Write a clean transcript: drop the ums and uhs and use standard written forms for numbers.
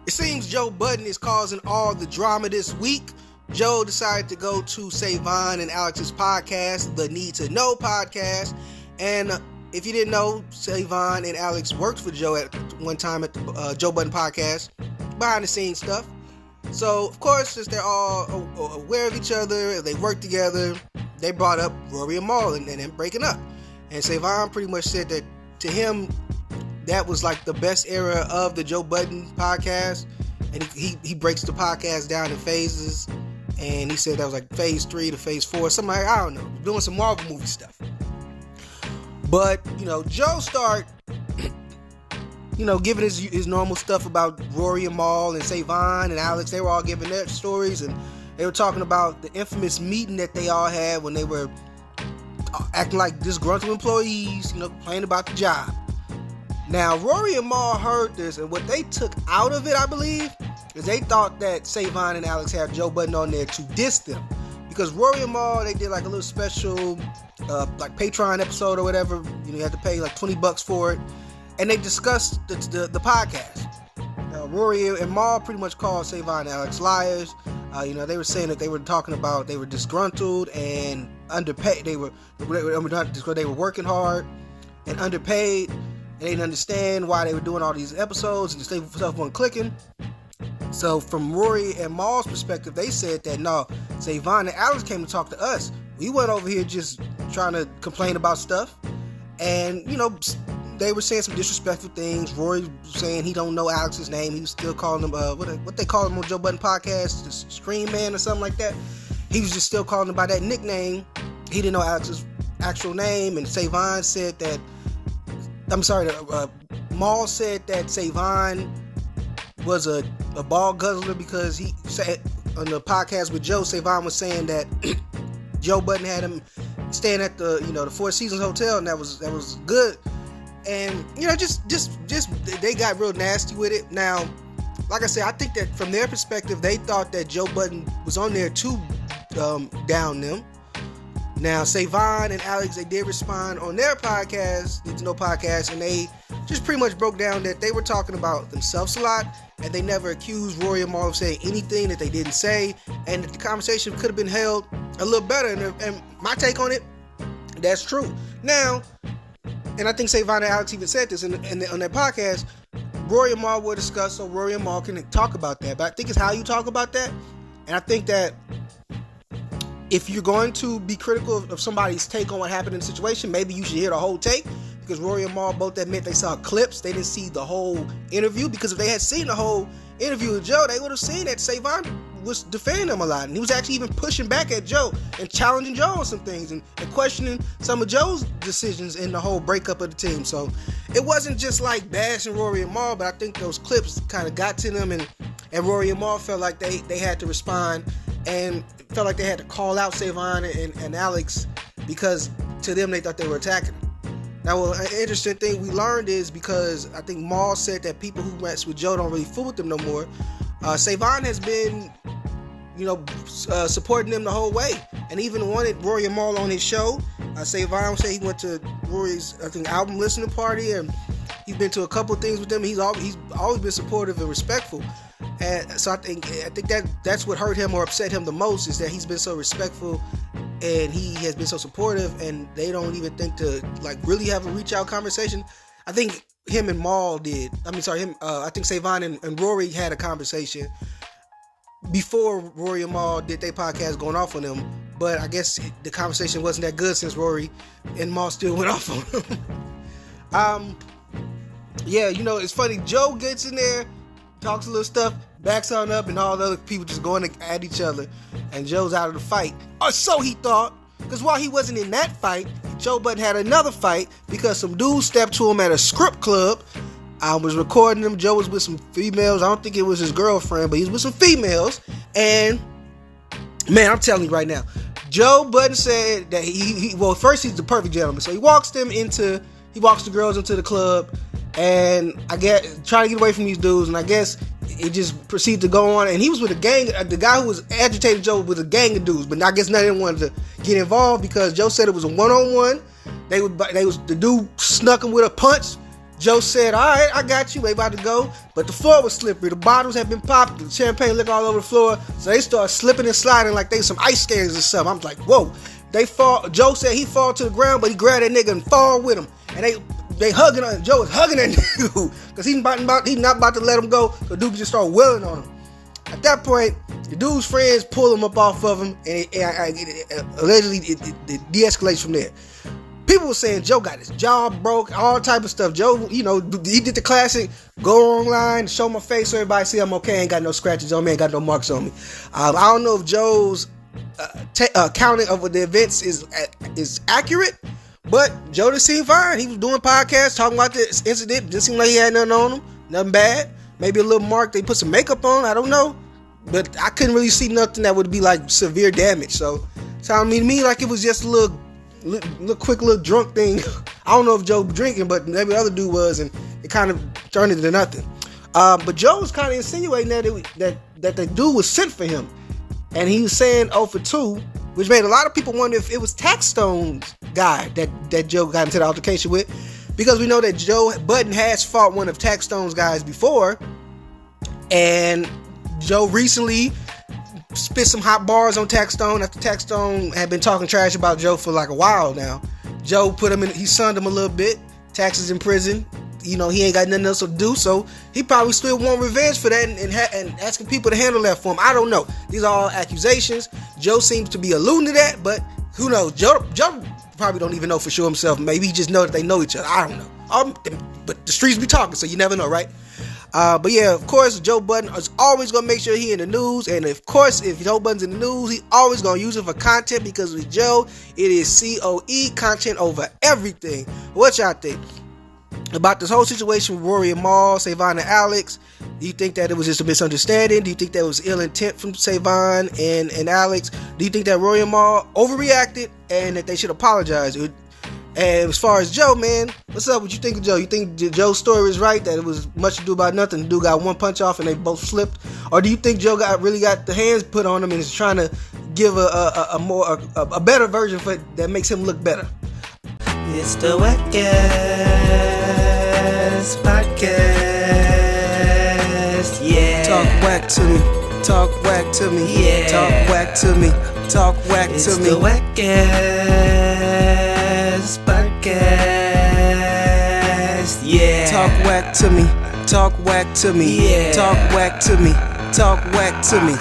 It seems Joe Budden is causing all the drama this week. Joe decided to go to Savon and Alex's podcast, the Need to Know podcast. And if you didn't know, Savon and Alex worked for Joe at one time at the Joe Budden podcast, behind the scenes stuff. So, of course, since they're all aware of each other, they work together, they brought up Rory and Mal and them breaking up. And Savon pretty much said that to him, that was like the best era of the Joe Budden podcast. And he breaks the podcast down in phases. And he said that was like phase 3 to phase 4, something like, I don't know, doing some Marvel movie stuff. But, Joe started, giving his normal stuff about Rory and Mal and Savon and Alex. They were all giving their stories, and they were talking about the infamous meeting that they all had when they were acting like disgruntled employees, complaining about the job. Now, Rory and Mal heard this, and what they took out of it, I believe, is they thought that Savon and Alex had Joe Budden on there to diss them. Because Rory and Mal, they did like a little special, like Patreon episode or whatever. You had to pay like $20 for it. And they discussed the podcast. Rory and Mal pretty much called Savon and Alex liars. They were saying that they were talking about they were disgruntled and underpaid. They were working hard and underpaid. And they didn't understand why they were doing all these episodes and the stuff wasn't clicking. So from Rory and Mal's perspective, they said that no, Savon and Alex came to talk to us. We went over here just trying to complain about stuff. And, they were saying some disrespectful things. Rory was saying he don't know Alex's name. He was still calling him, what they call him on Joe Budden podcast, the Scream Man or something like that. He was just still calling him by that nickname. He didn't know Alex's actual name. And Savon said that, Mal said that Savon was a ball guzzler because he said on the podcast with Joe, Savon was saying that Joe Budden had him staying at the Four Seasons Hotel, and that was good. And just they got real nasty with it. Now, like I said, I think that from their perspective, they thought that Joe Budden was on there to down them. Now, Savon and Alex, they did respond on their podcast, Need to Know podcast, and they just pretty much broke down that they were talking about themselves a lot, and they never accused Rory and Mal of saying anything that they didn't say, and that the conversation could have been held a little better. And my take on it, that's true. Now, and I think Savon and Alex even said this on their podcast, Rory and Mal were discussed, so Rory and Mal can talk about that. But I think it's how you talk about that. And I think that if you're going to be critical of somebody's take on what happened in the situation, maybe you should hear the whole take. Because Rory and Mal both admit they saw clips. They didn't see the whole interview. Because if they had seen the whole interview with Joe, they would have seen that Savon was defending him a lot. And he was actually even pushing back at Joe and challenging Joe on some things and questioning some of Joe's decisions in the whole breakup of the team. So it wasn't just like bashing Rory and Mal, but I think those clips kind of got to them. And Rory and Mal felt like they had to respond and felt like they had to call out Savon and Alex because to them they thought they were attacking him. Now, an interesting thing we learned is because I think Mal said that people who mess with Joe don't really fool with them no more. Savon has been, supporting them the whole way, and even wanted Rory and Mal on his show. Savon said he went to Rory's, album listening party, and he's been to a couple things with them. He's always been supportive and respectful, and so I think that's what hurt him or upset him the most is that he's been so respectful. And he has been so supportive, and they don't even think to really have a reach out conversation. I think him and Mal did. I think Savon and Rory had a conversation before Rory and Mal did their podcast going off on them. But I guess the conversation wasn't that good since Rory and Mal still went off on them. It's funny. Joe gets in there, talks a little stuff, backs on up, and all the other people just going at each other. And Joe's out of the fight. Or so he thought. Because while he wasn't in that fight, Joe Budden had another fight because some dude stepped to him at a script club. I was recording him. Joe was with some females. I don't think it was his girlfriend, but he was with some females. And, man, I'm telling you right now, Joe Budden said that first he's the perfect gentleman. So he walks the girls into the club. And trying to get away from these dudes, and I guess it just proceeded to go on. And he was with a gang. The guy who was agitating Joe was a gang of dudes, but I guess none of them wanted to get involved because Joe said it was a one-on-one. The dude snuck him with a punch, Joe said, all right, I got you. We about to go. But the floor was slippery. The bottles had been popped. The champagne liquor all over the floor. So they started slipping and sliding like they some ice skaters or something. I'm like, whoa. They fall. Joe said he fall to the ground, but he grabbed that nigga and fall with him. And they hugging on. Joe was hugging that nigga because he's not about to let him go. The dude just started wailing on him. At that point, the dude's friends pull him up off of him, and allegedly it de-escalates from there. People were saying Joe got his jaw broke, all type of stuff. Joe, he did the classic, go online, show my face so everybody see I'm okay, ain't got no scratches on me, ain't got no marks on me. I don't know if Joe's counting of the events is accurate, but Joe just seemed fine. He was doing podcasts, talking about this incident. Didn't seem like he had nothing on him, nothing bad. Maybe a little mark, they put some makeup on, I don't know. But I couldn't really see nothing that would be like severe damage. So sounded to me like it was just a little quick drunk thing. I don't know if Joe was drinking, but maybe the other dude was, and it kind of turned into nothing. But Joe was kind of insinuating that the dude was sent for him, and he was saying 0 for 2, which made a lot of people wonder if it was Taxstone's guy that Joe got into the altercation with, because we know that Joe Budden has fought one of Taxstone's guys before, and Joe recently spit some hot bars on Taxstone after Taxstone had been talking trash about Joe for like a while now. Joe he sunned him a little bit. Tax is in prison. He ain't got nothing else to do, so he probably still want revenge for that and asking people to handle that for him. I don't know. These are all accusations. Joe seems to be alluding to that, but who knows? Joe probably don't even know for sure himself. Maybe he just know that they know each other. I don't know. But the streets be talking, so you never know, right? But yeah, of course, Joe Budden is always going to make sure he in the news. And of course, if Joe Budden's in the news, he always going to use it for content, because with Joe, it is COE, content over everything. What y'all think about this whole situation with Rory and Mal, Savon and Alex? Do you think that it was just a misunderstanding? Do you think that was ill intent from Savon and Alex? Do you think that Rory and Mal overreacted and that they should apologize? And as far as Joe, man, what's up? What you think of Joe? You think Joe's story is right, that it was much ado about nothing? The dude got one punch off and they both slipped? Or do you think Joe really got the hands put on him and is trying to give a better version that makes him look better? It's the Wackast Podcast, yeah. Talk whack to me, talk whack to me, yeah. Talk whack to me, talk whack to me. It's the Wackast Podcast, yeah. Talk whack to me, talk whack to me, yeah. Talk whack to me, talk whack to me.